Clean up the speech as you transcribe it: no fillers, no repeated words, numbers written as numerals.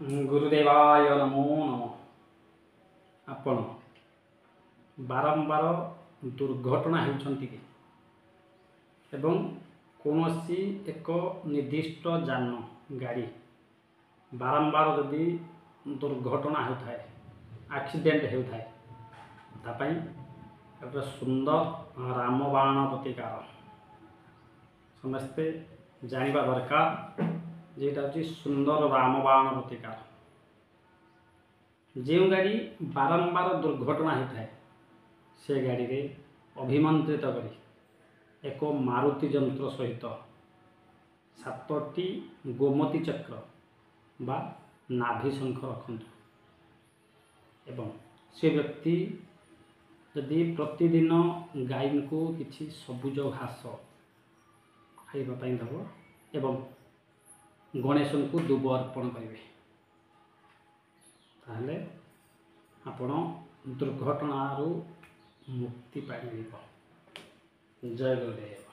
गुरुदेवाय नमो नम। आपण बारंबार दुर्घटना होती कि एवं कौनसी एक निर्दिष्ट जान गाड़ी बारंबार जदि दुर्घटना होता है एक्सीडेंट होता है तापाई एक सुंदर रामबाण प्रतिकार समस्ते जानिबा दरकार जेटा हूँ सुंदर रामबाण प्रतिकार। जो गाड़ी बारंबार दुर्घटना होता है से गाड़ी रे अभिमंत्रित करी एक मारुति जंत्र सहित 7टी गोमती चक्र बा नाभि शंख रखंतु एवं से व्यक्ति यदि प्रतिदिन गाई को किसी सबुज घास खाइबापी दब एवं गणेश को दुब अर्पण करेंगे ताहले आपण दुर्घटना मुक्ति पाइबे। जय गुरुदेव।